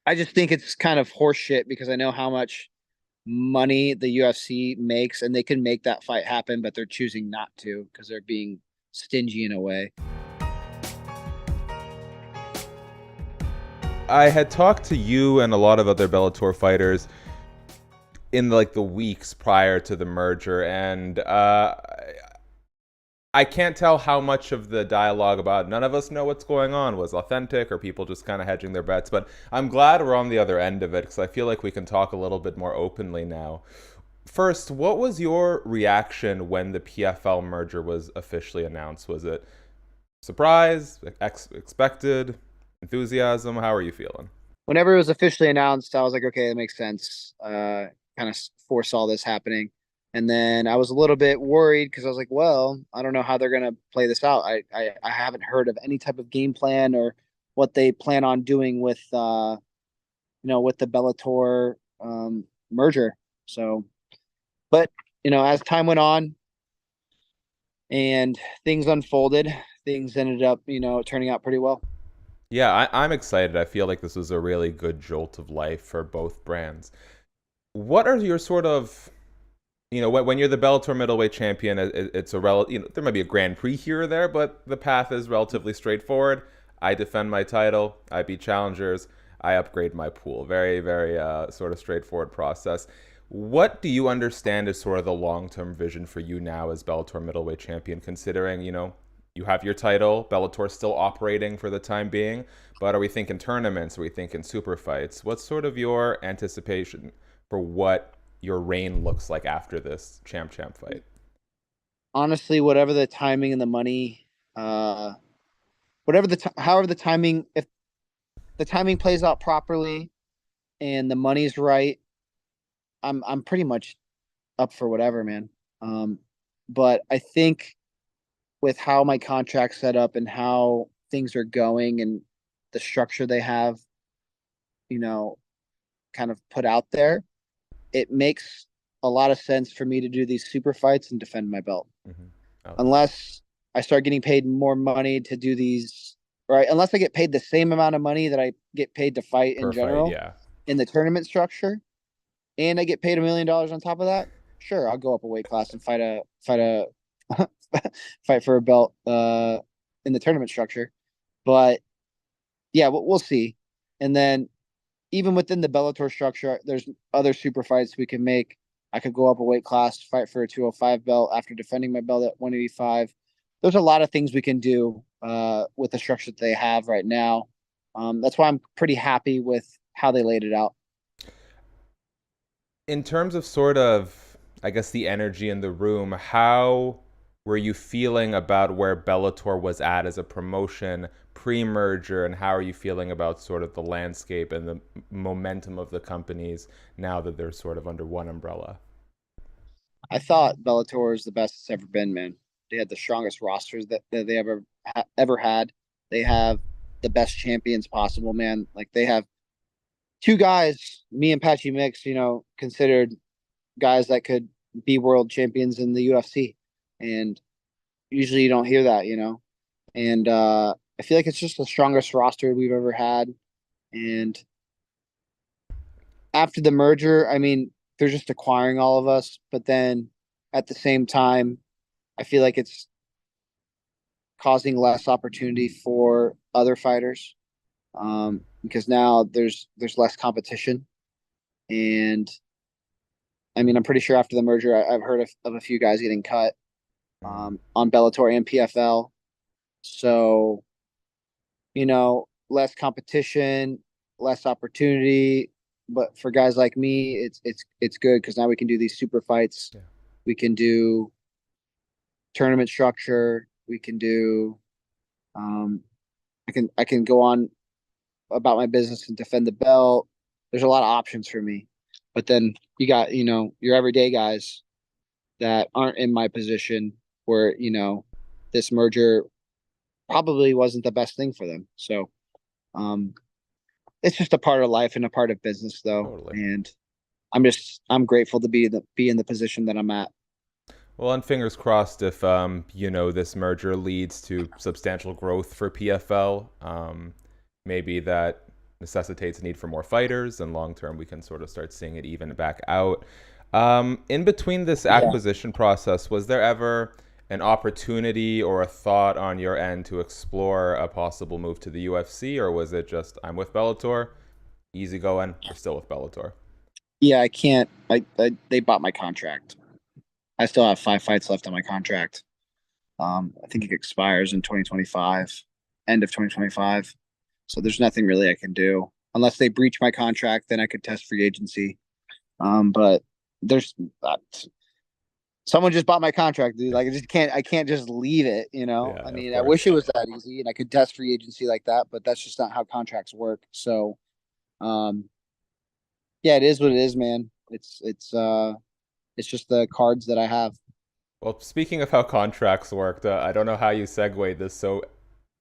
I just think it's kind of horseshit because I know how much money the UFC makes, and they can make that fight happen, but they're choosing not to because they're being stingy in a way. I had talked to you and a lot of other Bellator fighters in like the weeks prior to the merger, and I can't tell how much of the dialogue about none of us know what's going on was authentic or people just kind of hedging their bets. But I'm glad we're on the other end of it because I feel like we can talk a little bit more openly now. First, what was your reaction when the PFL merger was officially announced? Was it surprise, expected, enthusiasm? How are you feeling? Whenever it was officially announced, I was like, okay, that makes sense. Kind of foresaw this happening. And then I was a little bit worried because I was like, well, I don't know how they're gonna play this out. I haven't heard of any type of game plan or what they plan on doing with with the Bellator merger. So, but as time went on and things unfolded, things ended up, turning out pretty well. Yeah, I'm excited. I feel like this was a really good jolt of life for both brands. What are your sort of, when you're the Bellator middleweight champion, it's there might be a Grand Prix here or there, but the path is relatively straightforward. I defend my title, I beat challengers, I upgrade my pool. Very, very sort of straightforward process. What do you understand is sort of the long-term vision for you now as Bellator middleweight champion, considering, you have your title, Bellator's still operating for the time being, but are we thinking tournaments? Are we thinking super fights? What's sort of your anticipation for what your reign looks like after this champ fight? Honestly, whatever the timing and the money, however the timing, if the timing plays out properly and the money's right, I'm pretty much up for whatever, man. Um, but I think with how my contract's set up and how things are going and the structure they have, you know, kind of put out there, it makes a lot of sense for me to do these super fights and defend my belt. Mm-hmm. I like that. Unless I start getting paid more money to do these, right? Unless I get paid the same amount of money that I get paid to fight in Per fight, general yeah. in the tournament structure, and I get paid $1 million on top of that, sure, I'll go up a weight class and fight a fight for a belt in the tournament structure. But yeah, we'll see. And then even within the Bellator structure, there's other super fights we can make. I could go up a weight class, fight for a 205 belt after defending my belt at 185. There's a lot of things we can do with the structure that they have right now. That's why I'm pretty happy with how they laid it out. In terms of sort of, I guess, the energy in the room, how were you feeling about where Bellator was at as a promotion pre-merger, and how are you feeling about sort of the landscape and the momentum of the companies now that they're sort of under one umbrella? I thought Bellator is the best it's ever been, man. They had the strongest rosters that they ever had. They have the best champions possible, man. Like they have two guys, me and Patchy Mix, considered guys that could be world champions in the UFC. And usually you don't hear that. And I feel like it's just the strongest roster we've ever had. And after the merger, I mean, they're just acquiring all of us, but then at the same time, I feel like it's causing less opportunity for other fighters because now there's less competition. And I mean, I'm pretty sure after the merger, I've heard of a few guys getting cut Mm. on Bellator and PFL. So, less competition, less opportunity. But for guys like me, it's good because now we can do these super fights. Yeah. We can do tournament structure. We can do. Um, I can go on about my business and defend the belt. There's a lot of options for me. But then you got your everyday guys that aren't in my position where this merger probably wasn't the best thing for them. So um, it's just a part of life and a part of business, though. Totally. And I'm grateful to be in the position that I'm at. Well, and fingers crossed if this merger leads to substantial growth for PFL. Maybe that necessitates a need for more fighters, and long term we can sort of start seeing it even back out. In between this Yeah. acquisition process, was there ever an opportunity or a thought on your end to explore a possible move to the UFC, or was it just I'm with Bellator, easy going, we're still with Bellator? Yeah, I can't. They bought my contract. I still have 5 fights left on my contract. I think it expires in 2025, end of 2025. So there's nothing really I can do unless they breach my contract. Then I could test free agency. But there's someone just bought my contract, dude. Like I can't just leave it. Yeah, I of mean, I course. wish it was that easy and I could test free agency like that, but that's just not how contracts work. So, um, yeah, it is what it is, man. It's just the cards that I have. Well, speaking of how contracts worked, I don't know how you segued this so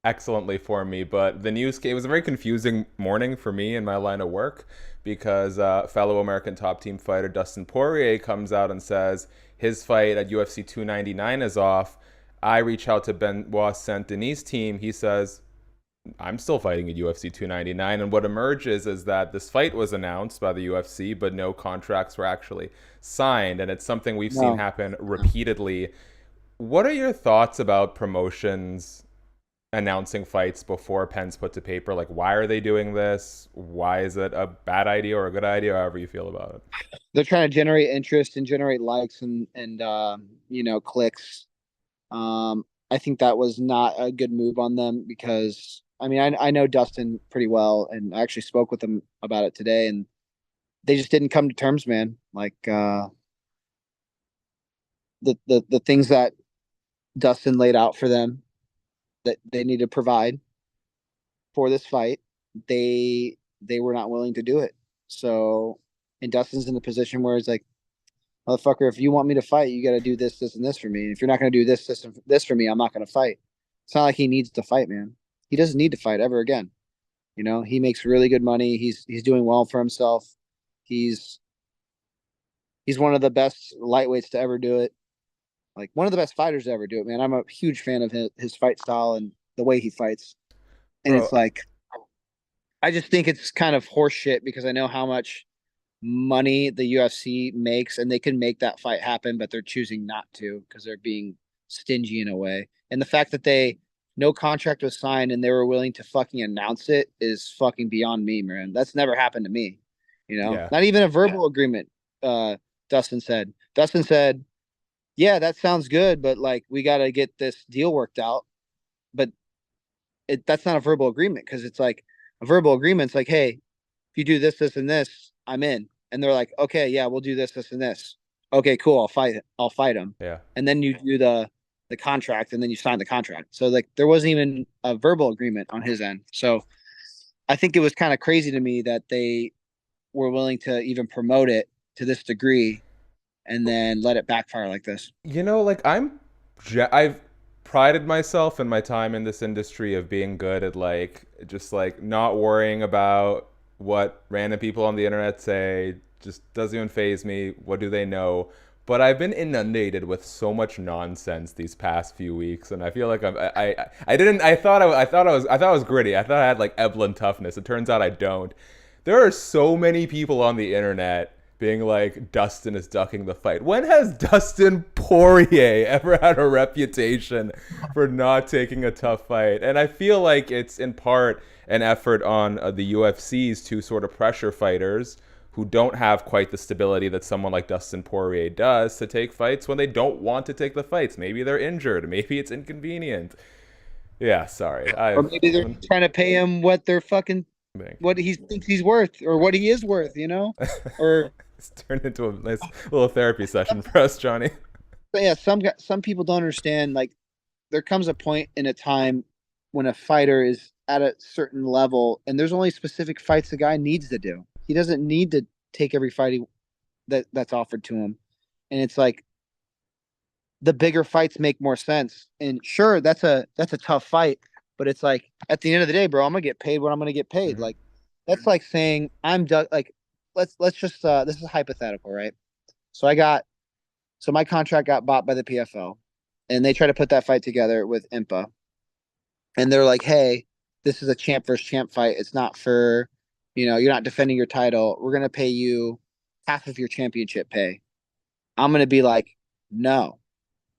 excellently for me, but the news came, it was a very confusing morning for me in my line of work because fellow American top team fighter Dustin Poirier comes out and says his fight at UFC 299 is off. I reach out to Benoit Saint-Denis' team. He says, I'm still fighting at UFC 299. And what emerges is that this fight was announced by the UFC, but no contracts were actually signed. And it's something we've seen No. happen repeatedly. What are your thoughts about promotions announcing fights before pen's put to paper? Like, why are they doing this? Why is it a bad idea or a good idea, however you feel about it? They're trying to generate interest and generate likes and clicks. I think that was not a good move on them because I mean I know Dustin pretty well and I actually spoke with him about it today and they just didn't come to terms, man. Like the things that Dustin laid out for them that they need to provide for this fight, they were not willing to do it. So and Dustin's in the position where it's like, motherfucker, if you want me to fight, you got to do this, this, and this for me. And if you're not going to do this, this, and this for me, I'm not going to fight. It's not like he needs to fight, man. He doesn't need to fight ever again. He makes really good money. He's doing well for himself. He's he's one of the best lightweights to ever do it. Like one of the best fighters to ever do it, man. I'm a huge fan of his fight style and the way he fights. And Bro, it's like I just think it's kind of horseshit because I know how much money the UFC makes and they can make that fight happen, but they're choosing not to because they're being stingy in a way. And the fact that no contract was signed and they were willing to fucking announce it is fucking beyond me, man. That's never happened to me. yeah. Not even a verbal agreement. Uh, Dustin said, yeah, that sounds good, but like we got to get this deal worked out. But that's not a verbal agreement because it's like a verbal agreement's like, hey, if you do this, this, and this, I'm in. And they're like, okay, yeah, we'll do this, this, and this. Okay, cool. I'll fight him. Yeah. And then you do the contract, and then you sign the contract. So like, there wasn't even a verbal agreement on his end. So I think it was kind of crazy to me that they were willing to even promote it to this degree, and then let it backfire like this. Like I've prided myself in my time in this industry of being good at like just like not worrying about what random people on the internet say. Just doesn't even faze me. What do they know? But I've been inundated with so much nonsense these past few weeks, and I feel like I didn't I thought I was gritty. I thought I had like Eblen toughness. It turns out I don't. There are so many people on the internet being like, Dustin is ducking the fight. When has Dustin Poirier ever had a reputation for not taking a tough fight? And I feel like it's in part an effort on the UFC's to sort of pressure fighters who don't have quite the stability that someone like Dustin Poirier does to take fights when they don't want to take the fights. Maybe they're injured. Maybe it's inconvenient. Yeah, sorry. Or maybe they're trying to pay him Thank what he thinks he's worth or what he is worth, Or It's turned into a nice little therapy session for us, Johnny. but yeah, some people don't understand. Like, there comes a point in a time when a fighter is at a certain level, and there's only specific fights the guy needs to do. He doesn't need to take every fight that's offered to him, and it's like the bigger fights make more sense. And sure, that's a tough fight, but it's like at the end of the day, bro, I'm gonna get paid what I'm gonna get paid. Mm-hmm. Like that's like saying I'm done. Like let's just this is hypothetical, right? So my contract got bought by the PFL, and they try to put that fight together with Impa, and they're like, hey, this is a champ versus champ fight. It's not for You're not defending your title. We're going to pay you half of your championship pay. I'm going to be like, no,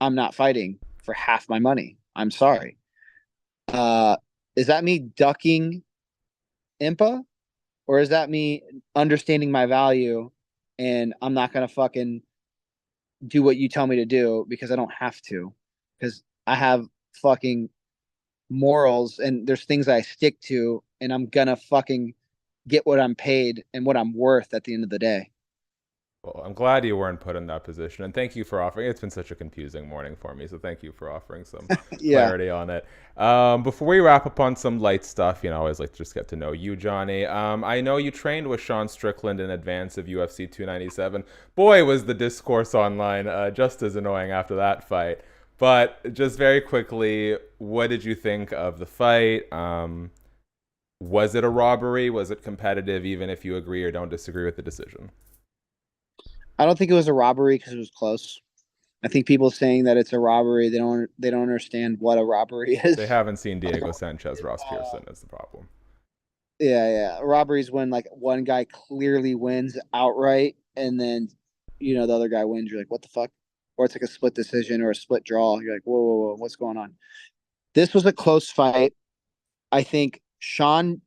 I'm not fighting for half my money. I'm sorry. Uh, is that me ducking Impa, or is that me understanding my value and I'm not going to fucking do what you tell me to do because I don't have to? Because I have fucking morals and there's things I stick to, and I'm going to fucking get what I'm paid and what I'm worth at the end of the day. Well, I'm glad you weren't put in that position, and thank you for offering. It's been such a confusing morning for me, so thank you for offering some Yeah. clarity on it. Before we wrap up on some light stuff, I always like to just get to know you, Johnny. I know you trained with Sean Strickland in advance of UFC 297. Boy, was the discourse online just as annoying after that fight. But just very quickly, what did you think of the fight? Was it a robbery? Was it competitive, even if you agree or don't disagree with the decision? I don't think it was a robbery because it was close. I think people saying that it's a robbery, they don't understand what a robbery They is. haven't seen Diego Sanchez, Ross Pearson is the problem. Yeah, yeah. Robberies when like one guy clearly wins outright, and then the other guy wins. You're like, what the fuck? Or it's like a split decision or a split draw. You're like, whoa, whoa, whoa, what's going on? This was a close fight. I think Sean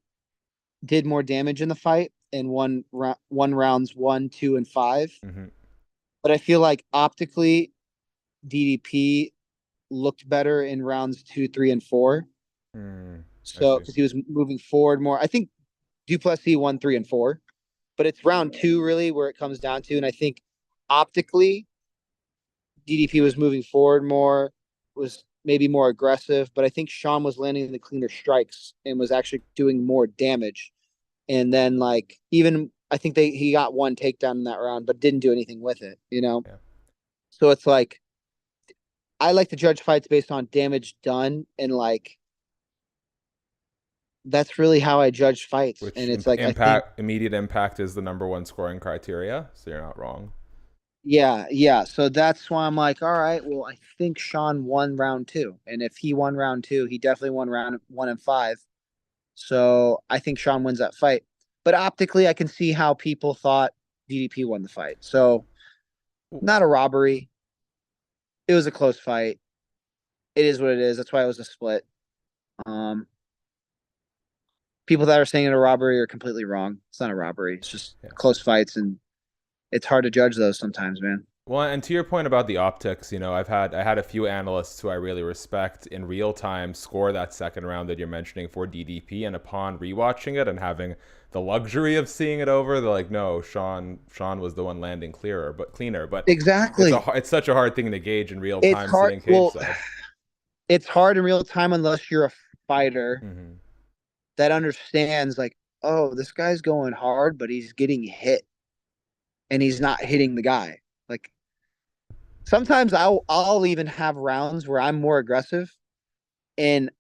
did more damage in the fight and won rounds 1, 2, and 5. Mm-hmm. But I feel like optically, DDP looked better in rounds 2, 3, and 4. I So see. because he was moving forward more, I think Duplessis won 3 and 4, but it's round 2 really where it comes down to. And I think optically, DDP was moving forward more, was maybe more aggressive, but I think Sean was landing the cleaner strikes and was actually doing more damage. And then like even I think he got one takedown in that round, but didn't do anything with it. Yeah. So it's like I like to judge fights based on damage done, and like that's really how I judge fights. Which And it's like I think immediate impact is the number one scoring criteria, so you're not wrong. yeah, yeah. So that's why I'm like, all right, well, I think Sean won round 2. And if he won round 2, he definitely won round 1 and 5. So I think Sean wins that fight. But optically, I can see how people thought DDP won the fight. So not a robbery. It was a close fight. It is what it is. That's why it was a split. Um, People that are saying it a robbery are completely wrong. It's not a robbery. It's just Yeah. close fights, and it's hard to judge those sometimes, man. Well, and to your point about the optics, I had a few analysts who I really respect in real time score that second round that you're mentioning for DDP, and upon rewatching it and having the luxury of seeing it over, they're like, no, Sean was the one landing cleaner. But Exactly. it's such a hard thing to gauge in real It's time hard. sitting cage Well, side. it's hard in real time unless you're a fighter Mm-hmm. that understands, like, oh, this guy's going hard, but he's getting hit and he's not hitting the guy. Like sometimes I'll even have rounds where I'm more aggressive, and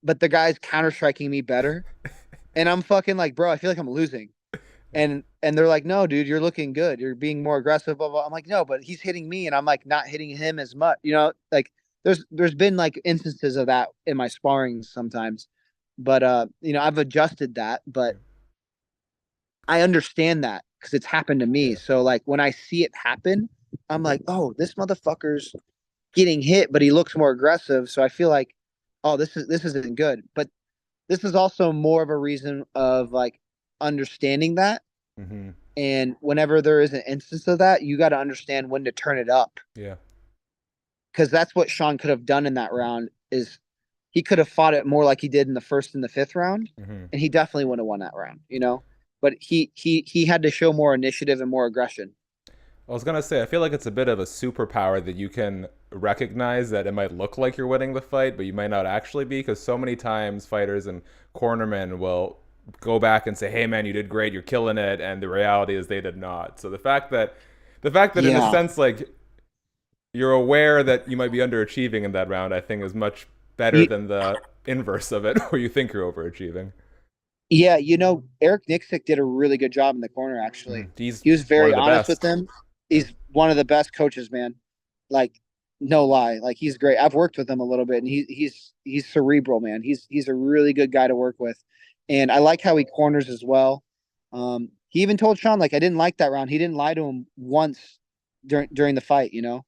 but the guy's counter striking me better, and I'm fucking like, bro, I feel like I'm losing. And they're like, no, dude, you're looking good. You're being more aggressive. Blah, blah. I'm like, no, but he's hitting me, and I'm like not hitting him as much. Like there's been like instances of that in my sparring sometimes, but I've adjusted that. But I understand that because it's happened to me. Yeah. So like when I see it happen, I'm like, oh, this motherfucker's getting hit, but he looks more aggressive. So I feel like, oh, this isn't good. But this is also more of a reason of like understanding that. Mm-hmm. And whenever there is an instance of that, you got to understand when to turn it up, Yeah. because that's what Sean could have done in that round. Is he could have fought it more like he did in the first and the fifth round, Mm-hmm. and he definitely would have won that round. But he had to show more initiative and more aggression. I was gonna say, I feel like it's a bit of a superpower that you can recognize that it might look like you're winning the fight, but you might not actually be, because so many times fighters and cornermen will go back and say, "Hey, man, you did great, you're killing it," and the reality is they did not. So the fact that in a Yeah, sense, like you're aware that you might be underachieving in that round, I think is much better you, than the inverse of it, where you think you're overachieving. yeah. Eric Nixick did a really good job in the corner. Actually, He's he was one very of the honest with best. them. Yeah. He's one of the best coaches, man. Like, no lie, like he's great. I've worked with him a little bit, and he's cerebral, man. He's a really good guy to work with. And I like how he corners as well. He even told Sean, like, I didn't like that round. He didn't lie to him once during the fight, you know?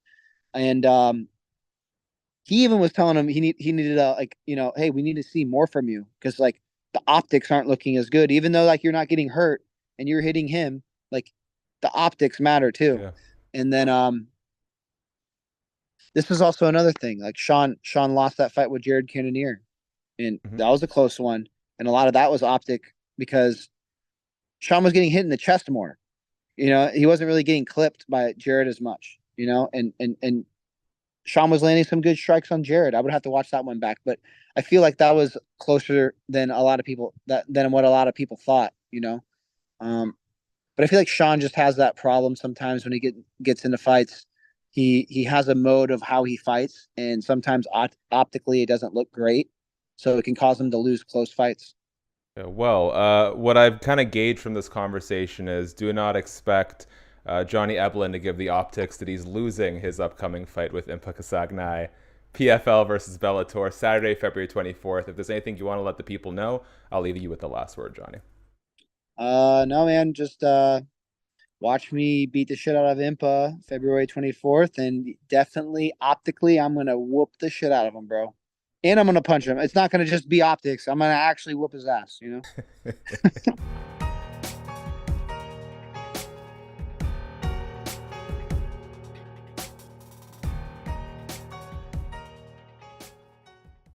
And he even was telling him he needed a, like, you know, hey, we need to see more from you because like the optics aren't looking as good, even though like you're not getting hurt and you're hitting him, like the optics matter too. Yeah. And then this was also another thing. Like Sean lost that fight with Jared Cannonier, and Hmm. that was a close one. And a lot of that was optic because Sean was getting hit in the chest more. You know, he wasn't really getting clipped by Jared as much. You know, and Sean was landing some good strikes on Jared. I would have to watch that one back, but I feel like that was closer than a lot of people than what a lot of people thought. You know, um, but I feel like Sean just has that problem sometimes when he gets into fights. He has a mode of how he fights, and sometimes optically it doesn't look great, so it can cause him to lose close fights. Yeah, well, what I've kind of gauged from this conversation is do not expect Johnny Eblen to give the optics that he's losing his upcoming fight with Impa Kasanganay, PFL versus Bellator, Saturday, February 24th. If there's anything you want to let the people know, I'll leave you with the last word, Johnny. No, man, just watch me beat the shit out of Impa February 24th, and definitely optically, I'm gonna whoop the shit out of him, bro. And I'm gonna punch him. It's not gonna just be optics. I'm gonna actually whoop his ass. You know.